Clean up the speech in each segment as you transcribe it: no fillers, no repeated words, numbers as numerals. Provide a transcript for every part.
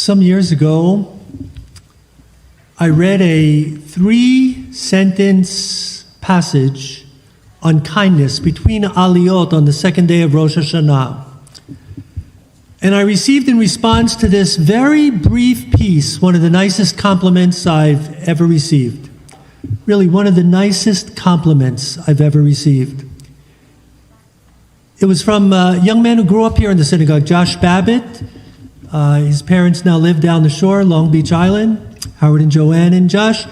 Some years ago, I read a 3-sentence passage on kindness between Aliyot on the second day of Rosh Hashanah. And I received in response to this very brief piece one of the nicest compliments I've ever received. Really, one of the nicest compliments I've ever received. It was from a young man who grew up here in the synagogue, Josh Babbitt. His parents now live down the shore, Long Beach Island. Howard and Joanne. And Josh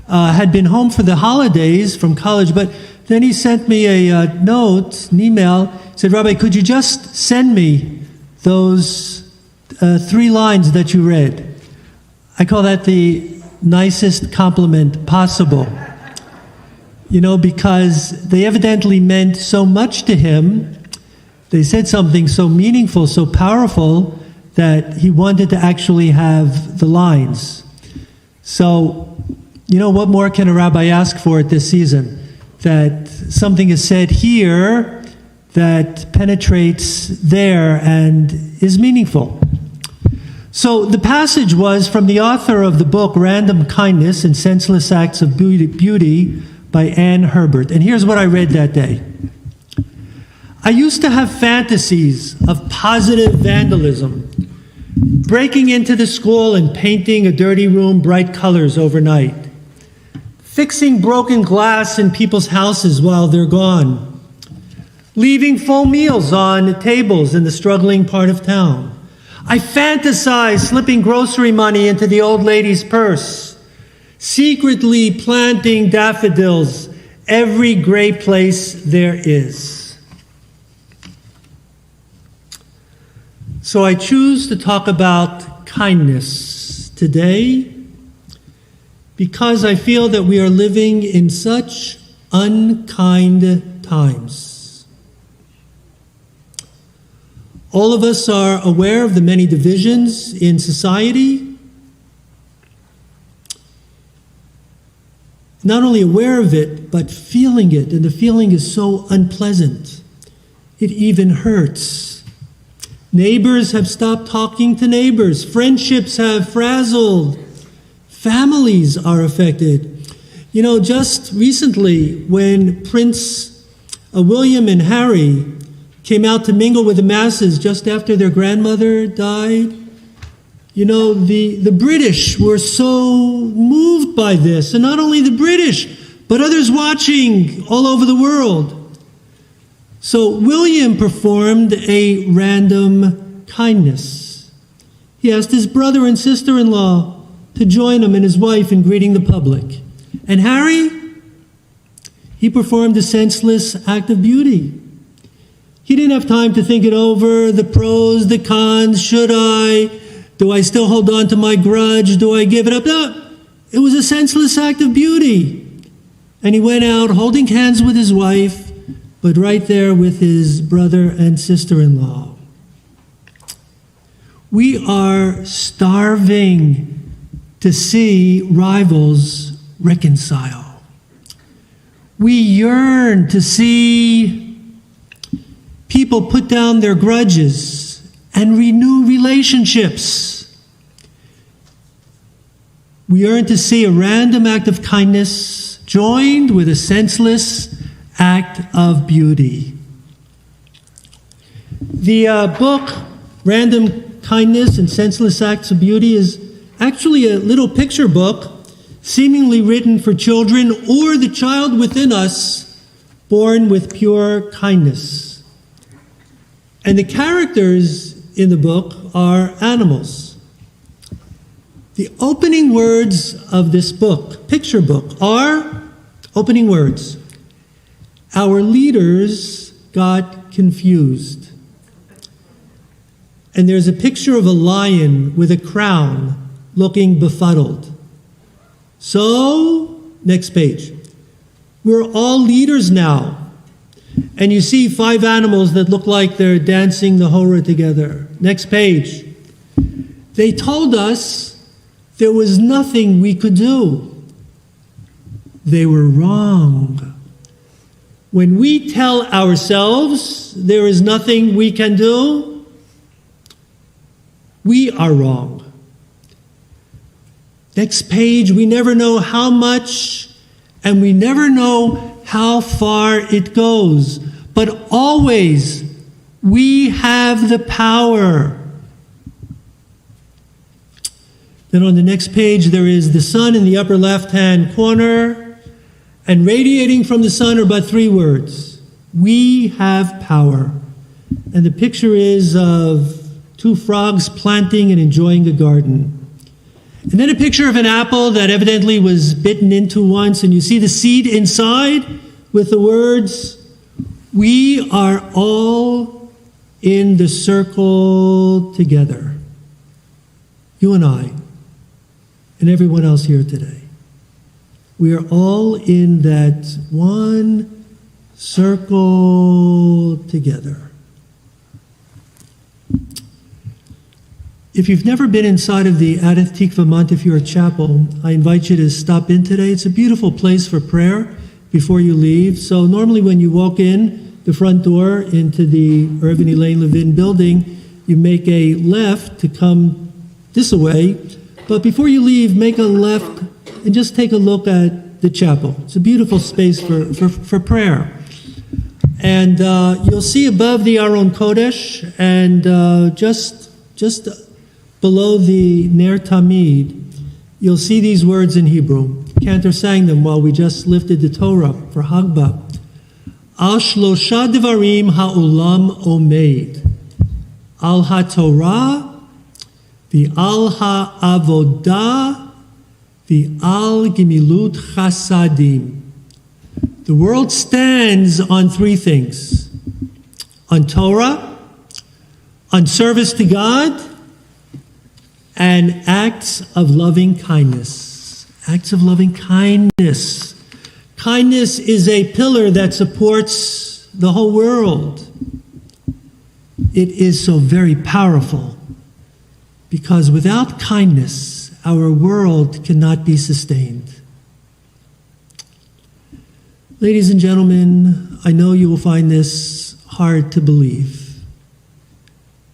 had been home for the holidays from college, but then he sent me a note, an email. He said, Rabbi, could you just send me those 3 lines that you read? I call that the nicest compliment possible. You know, because they evidently meant so much to him. They said something so meaningful, so powerful, that he wanted to actually have the lines. So, you know, what more can a rabbi ask for it this season? That something is said here that penetrates there and is meaningful. So the passage was from the author of the book, Random Kindness and Senseless Acts of Beauty by Ann Herbert. And here's what I read that day. I used to have fantasies of positive vandalism, breaking into the school and painting a dirty room bright colors overnight, fixing broken glass in people's houses while they're gone, leaving full meals on tables in the struggling part of town. I fantasized slipping grocery money into the old lady's purse, secretly planting daffodils every gray place there is. So I choose to talk about kindness today because I feel that we are living in such unkind times. All of us are aware of the many divisions in society. Not only aware of it, but feeling it, and the feeling is so unpleasant. It even hurts. Neighbors have stopped talking to neighbors. Friendships have frazzled. Families are affected. You know, just recently when Prince William and Harry came out to mingle with the masses just after their grandmother died, you know, the British were so moved by this. And not only the British, but others watching all over the world. So William performed a random kindness. He asked his brother and sister-in-law to join him and his wife in greeting the public. And Harry, he performed a senseless act of beauty. He didn't have time to think it over, the pros, the cons, should I? Do I still hold on to my grudge? Do I give it up? No, it was a senseless act of beauty. And he went out holding hands with his wife, but right there with his brother and sister-in-law. We are starving to see rivals reconcile. We yearn to see people put down their grudges and renew relationships. We yearn to see a random act of kindness joined with a senseless act of beauty. The book, Random Kindness and Senseless Acts of Beauty, is actually a little picture book, seemingly written for children or the child within us, born with pure kindness. And the characters in the book are animals. The opening words of this book, picture book, are opening words. Our leaders got confused. And there's a picture of a lion with a crown looking befuddled. So, next page. We're all leaders now. And you see 5 animals that look like they're dancing the hora together. Next page. They told us there was nothing we could do. They were wrong. When we tell ourselves there is nothing we can do, we are wrong. Next page, we never know how much and we never know how far it goes. But always, we have the power. Then on the next page, there is the sun in the upper left-hand corner. And radiating from the sun are but 3 words. We have power. And the picture is of 2 frogs planting and enjoying a garden. And then a picture of an apple that evidently was bitten into once, and you see the seed inside with the words, we are all in the circle together. You and I, and everyone else here today. We are all in that one circle together. If you've never been inside of the Adath Tikva Montefiore Chapel, I invite you to stop in today. It's a beautiful place for prayer before you leave. So normally when you walk in the front door into the Irvin Elaine Levin building, you make a left to come this way. But before you leave, make a left and just take a look at the chapel. It's a beautiful space for prayer. And you'll see above the Aron Kodesh and just below the Ner Tamid, you'll see these words in Hebrew. Cantor sang them while we just lifted the Torah for Hagbah. Al shlosha devarim ha'olam omeid. Al ha'torah, v'al ha'avodah, v'al gimilut chasadim. The world stands on 3 things. On Torah, on service to God, and acts of loving kindness. Acts of loving kindness. Kindness is a pillar that supports the whole world. It is so very powerful because without kindness, our world cannot be sustained. Ladies and gentlemen, I know you will find this hard to believe.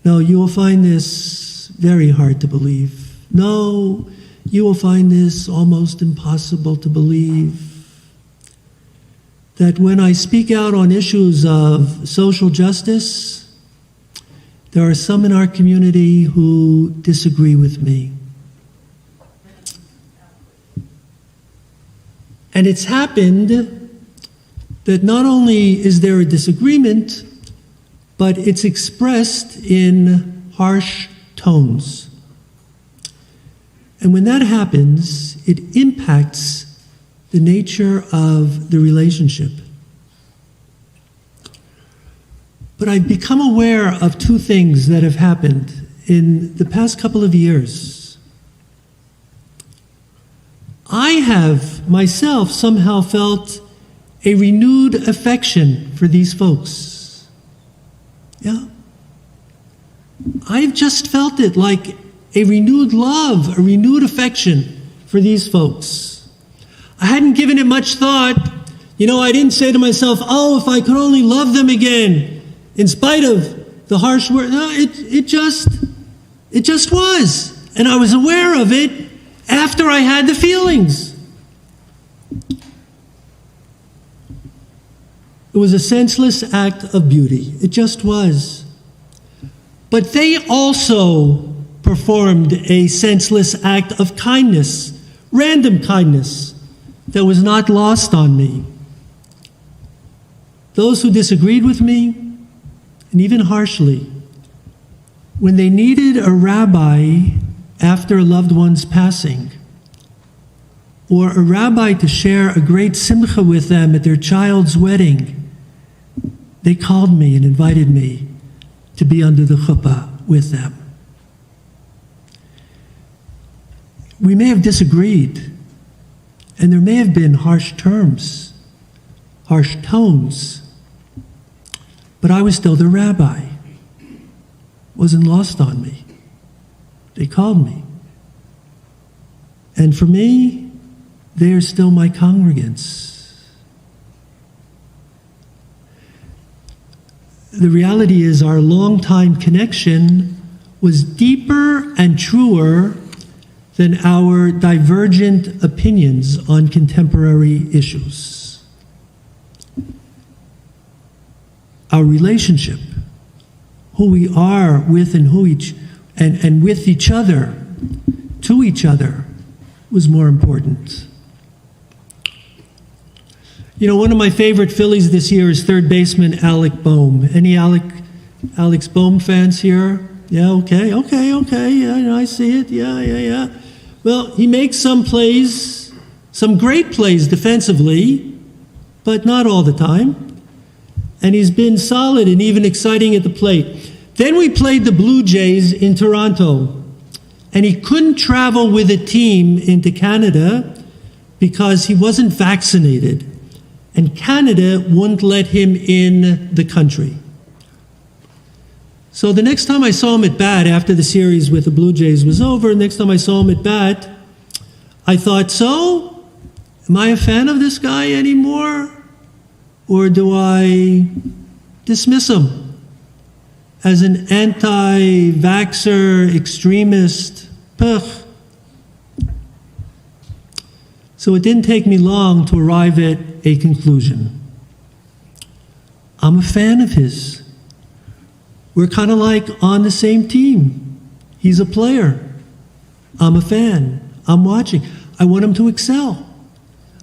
No, you will find this very hard to believe. No, you will find this almost impossible to believe. That when I speak out on issues of social justice, there are some in our community who disagree with me. And it's happened that not only is there a disagreement, but it's expressed in harsh tones. And when that happens, it impacts the nature of the relationship. But I've become aware of 2 things that have happened in the past couple of years. I have myself somehow felt a renewed affection for these folks. Yeah. I've just felt it like a renewed love, a renewed affection for these folks. I hadn't given it much thought. I didn't say to myself, oh, if I could only love them again, in spite of the harsh word. No, it just was. And I was aware of it after I had the feelings. It was a senseless act of beauty. It just was. But they also performed a senseless act of kindness, random kindness, that was not lost on me. Those who disagreed with me, and even harshly, when they needed a rabbi after a loved one's passing, or a rabbi to share a great simcha with them at their child's wedding, they called me and invited me to be under the chuppah with them. We may have disagreed, and there may have been harsh terms, harsh tones, but I was still the rabbi. It wasn't lost on me. They called me. And for me, they are still my congregants. The reality is our long-time connection was deeper and truer than our divergent opinions on contemporary issues. Our relationship, who we are with and and with each other, to each other, was more important. You know, one of my favorite Phillies this year is third baseman Alec Bohm. Any Alex Bohm fans here? Yeah, okay, yeah, I see it, yeah. Well, he makes some plays, some great plays defensively, but not all the time. And he's been solid and even exciting at the plate. Then we played the Blue Jays in Toronto, and he couldn't travel with a team into Canada because he wasn't vaccinated, and Canada wouldn't let him in the country. So the next time I saw him at bat after the series with the Blue Jays was over, next time I saw him at bat, I thought, so, am I a fan of this guy anymore? Or do I dismiss him as an anti-vaxxer, extremist? Ugh. So it didn't take me long to arrive at a conclusion. I'm a fan of his. We're kind of like on the same team. He's a player. I'm a fan. I'm watching. I want him to excel.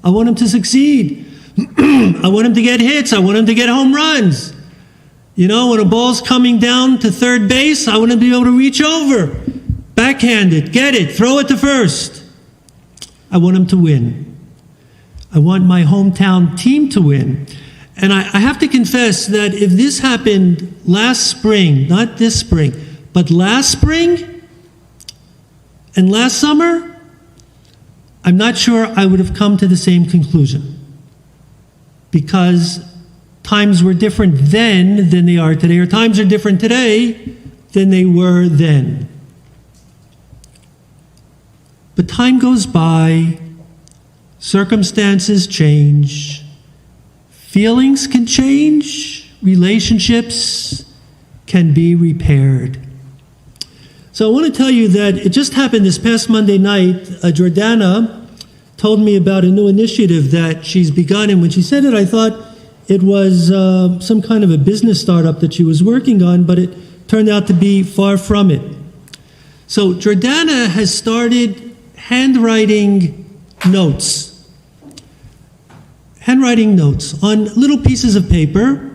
I want him to succeed. I want him to get hits. I want him to get home runs. You know, when a ball's coming down to third base, I want him to be able to reach over, backhand it, get it, throw it to first. I want him to win. I want my hometown team to win. And I have to confess that if this happened last spring, not this spring, but last spring and last summer, I'm not sure I would have come to the same conclusion. Because times were different then than they are today, or times are different today than they were then. But time goes by, circumstances change, feelings can change, relationships can be repaired. So I want to tell you that it just happened this past Monday night. Jordana told me about a new initiative that she's begun, and when she said it, I thought it was some kind of a business startup that she was working on, but it turned out to be far from it. So Jordana has started handwriting notes on little pieces of paper,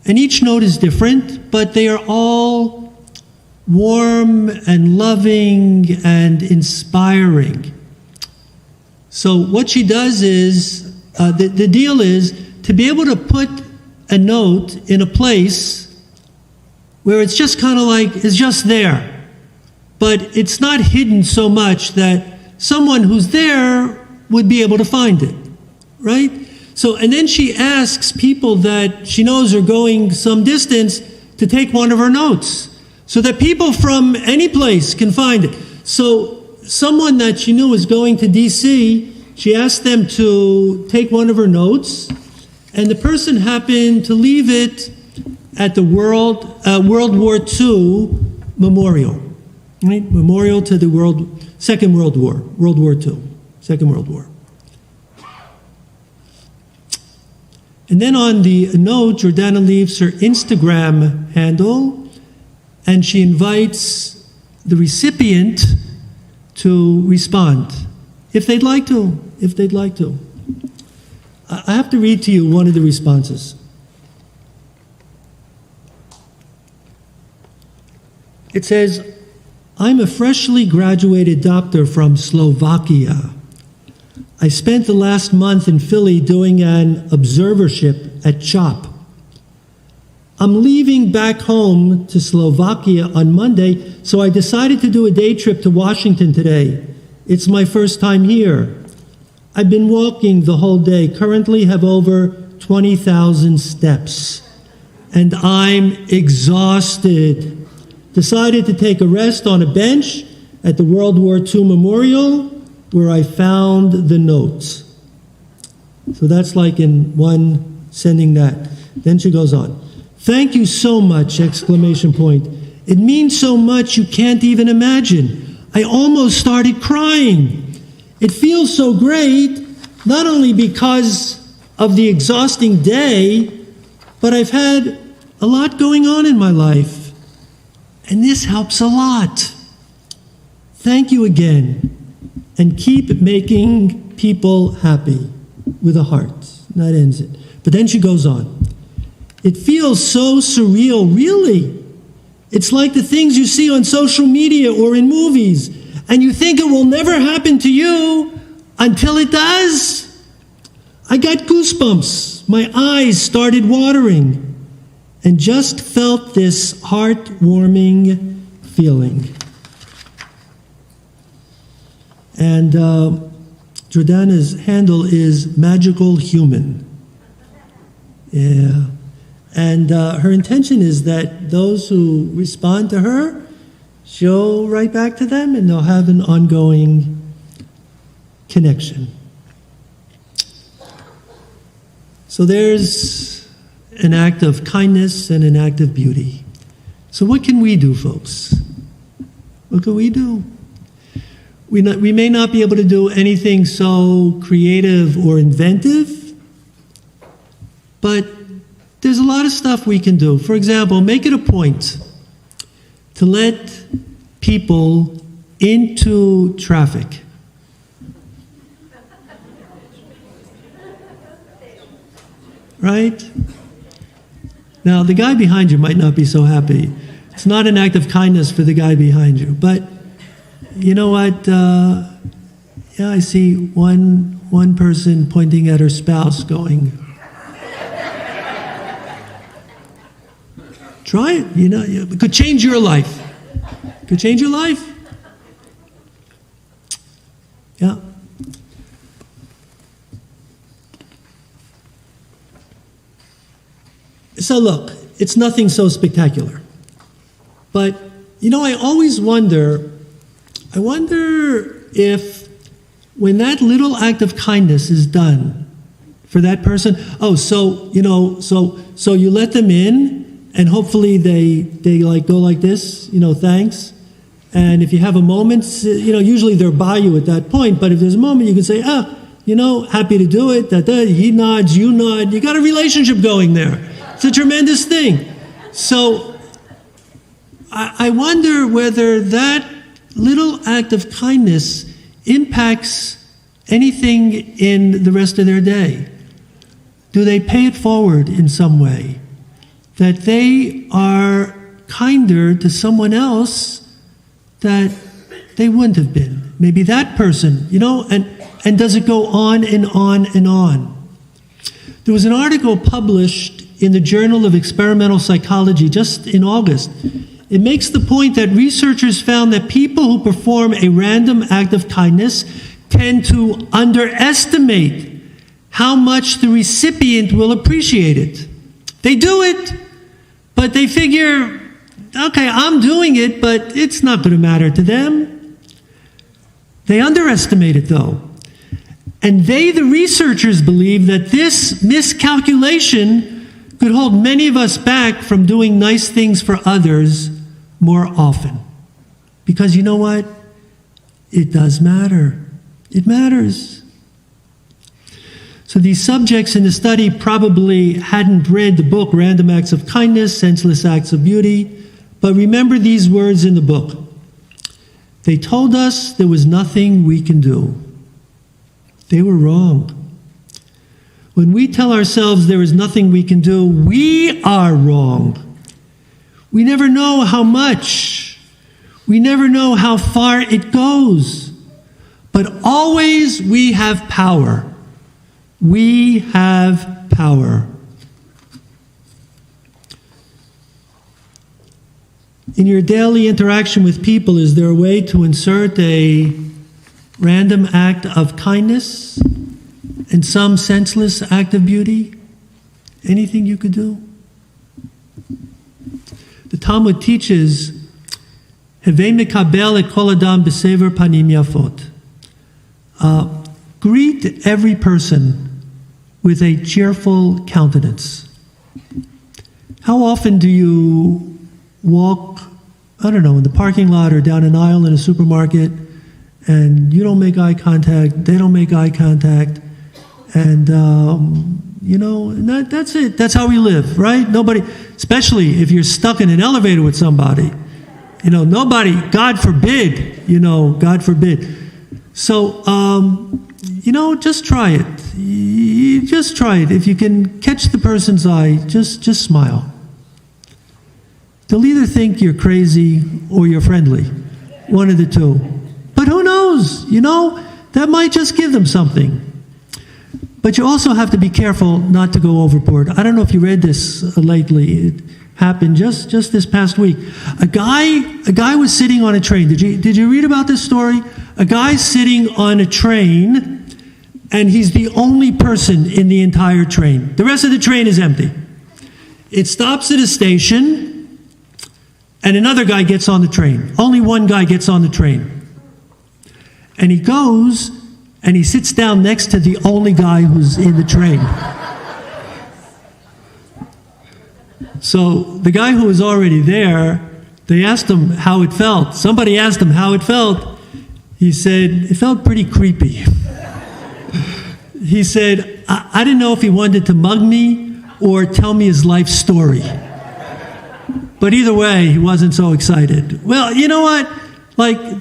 and each note is different, but they are all warm and loving and inspiring. So what she does is, the deal is to be able to put a note in a place where it's just kind of like, it's just there. But it's not hidden so much that someone who's there would be able to find it, right? So, and then she asks people that she knows are going some distance to take one of her notes so that people from any place can find it. So someone that she knew was going to D.C., she asked them to take one of her notes, and the person happened to leave it at the World War II memorial, right? Memorial to the Second World War, World War II, Second World War. And then on the note, Jordana leaves her Instagram handle, and she invites the recipient to respond, if they'd like to. I have to read to you one of the responses. It says, I'm a freshly graduated doctor from Slovakia. I spent the last month in Philly doing an observership at CHOP. I'm leaving back home to Slovakia on Monday, so I decided to do a day trip to Washington today. It's my first time here. I've been walking the whole day, currently have over 20,000 steps, and I'm exhausted. Decided to take a rest on a bench at the World War II Memorial, where I found the notes. So that's like in one sending that. Then she goes on. Thank you so much, exclamation point. It means so much you can't even imagine. I almost started crying. It feels so great, not only because of the exhausting day, but I've had a lot going on in my life. And this helps a lot. Thank you again. And keep making people happy with a heart. And that ends it. But then she goes on. It feels so surreal, really. It's like the things you see on social media or in movies, and you think it will never happen to you until it does. I got goosebumps. My eyes started watering and just felt this heartwarming feeling. And Jordana's handle is Magical Human. Yeah. And her intention is that those who respond to her, she'll write back to them and they'll have an ongoing connection. So there's an act of kindness and an act of beauty. So what can we do, folks? What can we do? We may not be able to do anything so creative or inventive, but there's a lot of stuff we can do. For example, make it a point to let people into traffic. Right? Now, the guy behind you might not be so happy. It's not an act of kindness for the guy behind you. But you know what? Yeah, I see one person pointing at her spouse going, try it, it could change your life. It could change your life. Yeah. So look, it's nothing so spectacular. But, I always wonder if when that little act of kindness is done for that person, so you let them in, and hopefully they like go like this, thanks. And if you have a moment, usually they're by you at that point, but if there's a moment you can say, happy to do it, he nods, you nod, you got a relationship going there. It's a tremendous thing. So I wonder whether that little act of kindness impacts anything in the rest of their day. Do they pay it forward in some way? That they are kinder to someone else that they wouldn't have been. Maybe that person, and does it go on and on and on? There was an article published in the Journal of Experimental Psychology just in August. It makes the point that researchers found that people who perform a random act of kindness tend to underestimate how much the recipient will appreciate it. They do it, but they figure, okay, I'm doing it, but it's not going to matter to them. They underestimate it, though. And the researchers, believe that this miscalculation could hold many of us back from doing nice things for others more often. Because you know what? It does matter. It matters. So these subjects in the study probably hadn't read the book Random Acts of Kindness, Senseless Acts of Beauty, but remember these words in the book. They told us there was nothing we can do. They were wrong. When we tell ourselves there is nothing we can do, we are wrong. We never know how much. We never know how far it goes. But always we have power. We have power. In your daily interaction with people, is there a way to insert a random act of kindness and some senseless act of beauty? Anything you could do? The Talmud teaches, "Hevei mekabel et kol adam b'sever panim yafot." Greet every person with a cheerful countenance. How often do you walk I don't know, in the parking lot or down an aisle in a supermarket, and you don't make eye contact, they don't make eye contact, and that's it. That's how we live, right? Nobody, especially if you're stuck in an elevator with somebody, nobody, God forbid, God forbid. So, just try it. Just try it. If you can catch the person's eye, just smile. They'll either think you're crazy or you're friendly, one of the two. But who knows? That might just give them something. But you also have to be careful not to go overboard. I don't know if you read this lately. It happened just this past week. A guy was sitting on a train. Did you read about this story? A guy sitting on a train, and he's the only person in the entire train. The rest of the train is empty. It stops at a station, and another guy gets on the train. Only one guy gets on the train. And he goes, and he sits down next to the only guy who's in the train. So the guy who was already there, they asked him how it felt. Somebody asked him how it felt. He said, it felt pretty creepy. He said, I didn't know if he wanted to mug me or tell me his life story. But either way, he wasn't so excited. Well, you know what?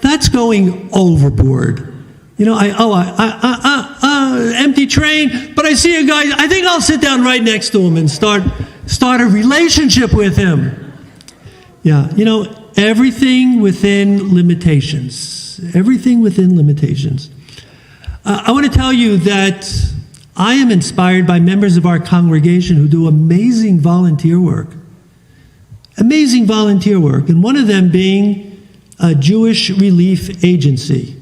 That's going overboard. Empty train, but I see a guy, I think I'll sit down right next to him and start a relationship with him. Yeah, everything within limitations. Everything within limitations. I want to tell you that I am inspired by members of our congregation who do amazing volunteer work. Amazing volunteer work, and one of them being a Jewish Relief Agency.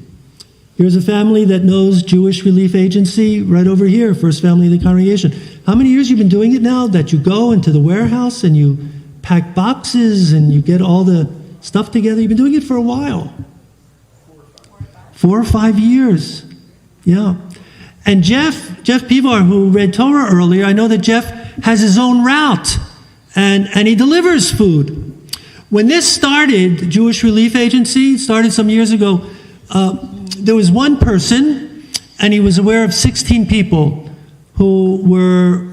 Here's a family that knows Jewish Relief Agency right over here, first family in the congregation. How many years you've been doing it now, that you go into the warehouse and you pack boxes and you get all the stuff together? You've been doing it for a while. 4 or 5 years. Yeah. And Jeff Pivar, who read Torah earlier, I know that Jeff has his own route and he delivers food. When this started, Jewish Relief Agency started some years ago, there was one person, and he was aware of 16 people who were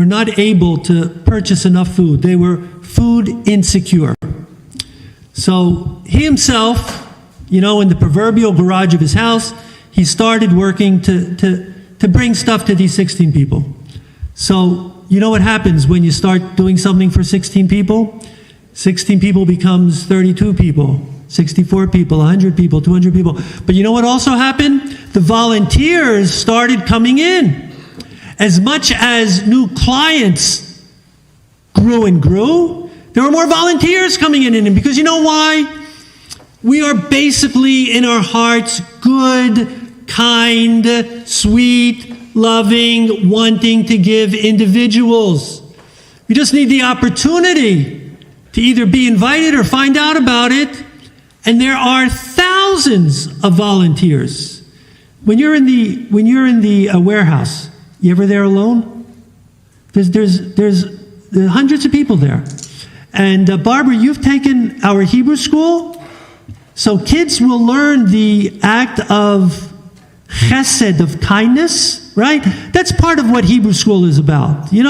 not able to purchase enough food. They were food insecure. So he himself, in the proverbial garage of his house, he started working to bring stuff to these 16 people. So you know what happens when you start doing something for 16 people? 16 people becomes 32 people. 64 people, 100 people, 200 people. But you know what also happened? The volunteers started coming in. As much as new clients grew and grew, there were more volunteers coming in. And because you know why? We are basically in our hearts good, kind, sweet, loving, wanting to give individuals. We just need the opportunity to either be invited or find out about it. And there are thousands of volunteers. When you're in the warehouse, you ever there alone? There's hundreds of people there. And Barbara, you've taken our Hebrew school, so kids will learn the act of chesed, of kindness, right? That's part of what Hebrew school is about. You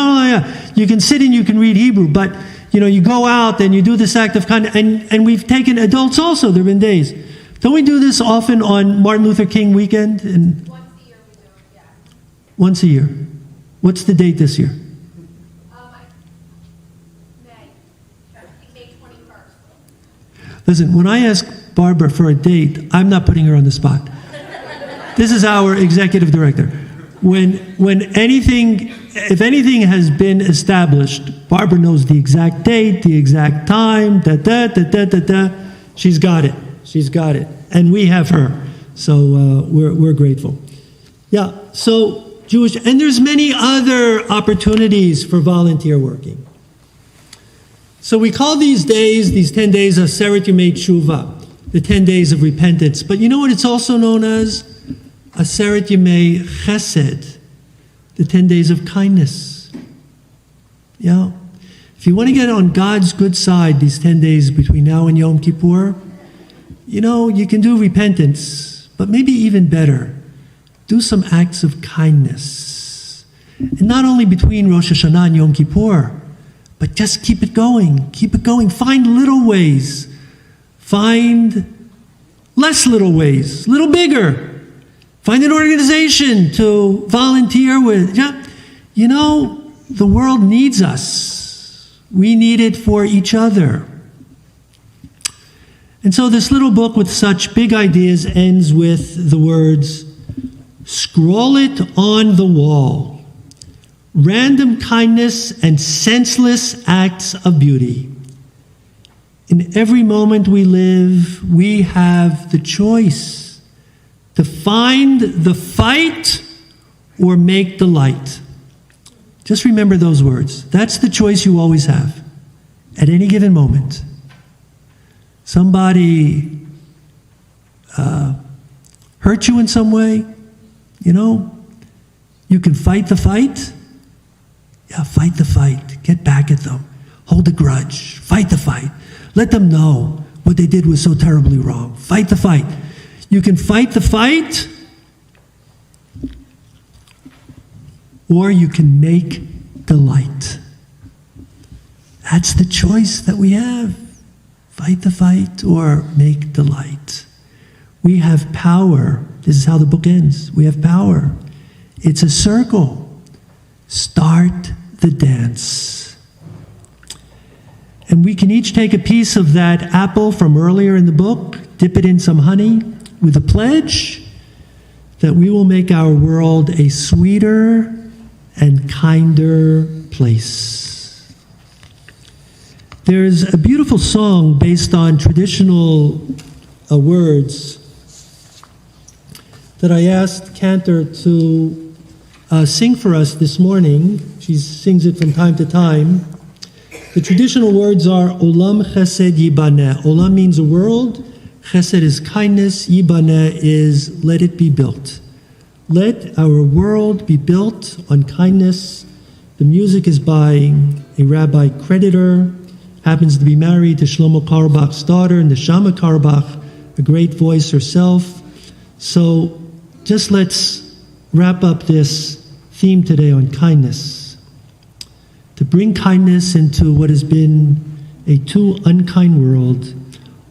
can sit and you can read Hebrew, but you go out and you do this act of kindness, and we've taken adults also. There have been days. Don't we do this often on Martin Luther King weekend? And once a year we do it, yeah. Once a year. What's the date this year? May 21st. Listen, when I ask Barbara for a date, I'm not putting her on the spot. This is our executive director. When anything, if anything has been established, Barbara knows the exact date, the exact time, She's got it. She's got it. And we have her. So we're grateful. Yeah, so Jewish, and there's many other opportunities for volunteer working. So we call these 10 days, Aseret Yemei Tshuva, the 10 days of repentance. But you know what it's also known as? Aseret Yemei Chesed, the 10 days of kindness. Yeah. If If you want to get on God's good side these 10 days between now and Yom Kippur, you can do repentance, but maybe even better, do some acts of kindness. And not only between Rosh Hashanah and Yom Kippur, but just keep it going. Keep it going. Find little ways. Find less little ways, little bigger. Find an organization to volunteer with. The world needs us. We need it for each other. And so this little book with such big ideas ends with the words, scroll it on the wall. Random kindness and senseless acts of beauty. In every moment we live, we have the choice to find the fight or make the light. Just remember those words. That's the choice you always have at any given moment. Somebody hurt you in some way, you can fight the fight. Yeah, fight the fight. Get back at them. Hold a grudge. Fight the fight. Let them know what they did was so terribly wrong. Fight the fight. You can fight the fight, or you can make the light. That's the choice that we have. Fight the fight or make the light. We have power. This is how the book ends. We have power. It's a circle. Start the dance. And we can each take a piece of that apple from earlier in the book, dip it in some honey with a pledge that we will make our world a sweeter and kinder place. There's a beautiful song based on traditional words that I asked Cantor to sing for us this morning. She sings it from time to time. The traditional words are Olam Chesed Yibaneh. Olam means a world. Chesed is kindness. Yibaneh is let it be built. Let our world be built on kindness. The music is by a Rabbi creditor, happens to be married to Shlomo Carlebach's daughter, Neshama Carlebach, a great voice herself. So just let's wrap up this theme today on kindness. To bring kindness into what has been a too unkind world,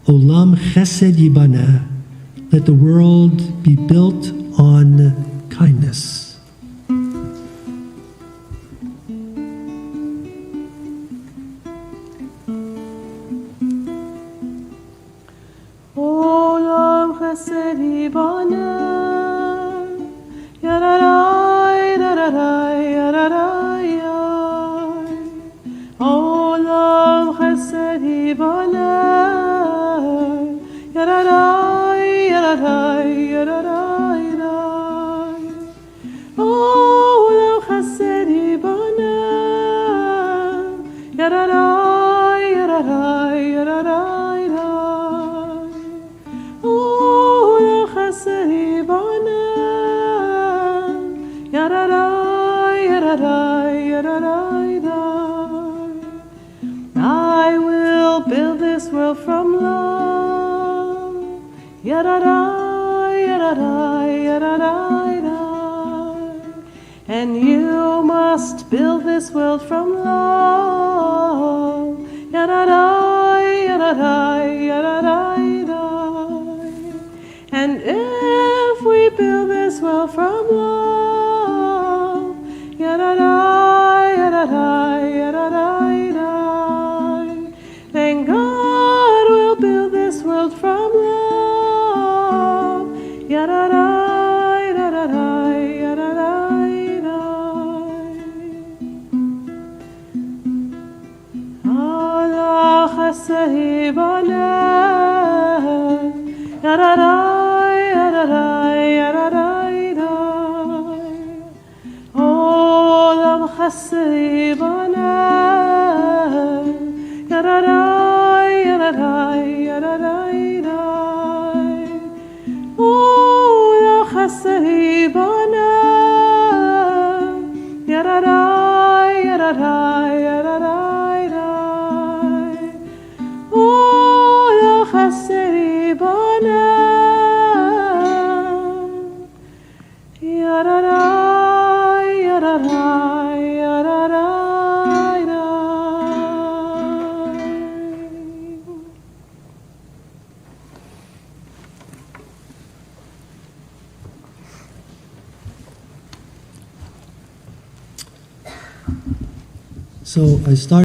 Olam Chesed Yibaneh, let the world be built on kindness. Olam Chesed Yibaneh, Yararai, Yararai, Yararai. Olam Chesed Yibaneh, Yararai, Yararai, Yararai. Olam Chesed Yibaneh, Yararai, Yararai, Yararai. Olam Chesed Yibaneh, Yararai, Yararai, Yararai. I will build this world from love. Yararai, Yararai, Yararai. And you must build this world from love. Yararai, Yararai, Yararai. And if we build this world from love, Yararai, Yararai, Yararai. Then God will build this world from love. Yararai, Yararai, Yararai. Allah Chesed Yibaneh, Yararai, Yararai, Yararai. Olam Chesed Yibaneh, Yararai, Yararai, Yararai. Olam Chesed Yibaneh, Yararai, Yararai, Yararai. So I start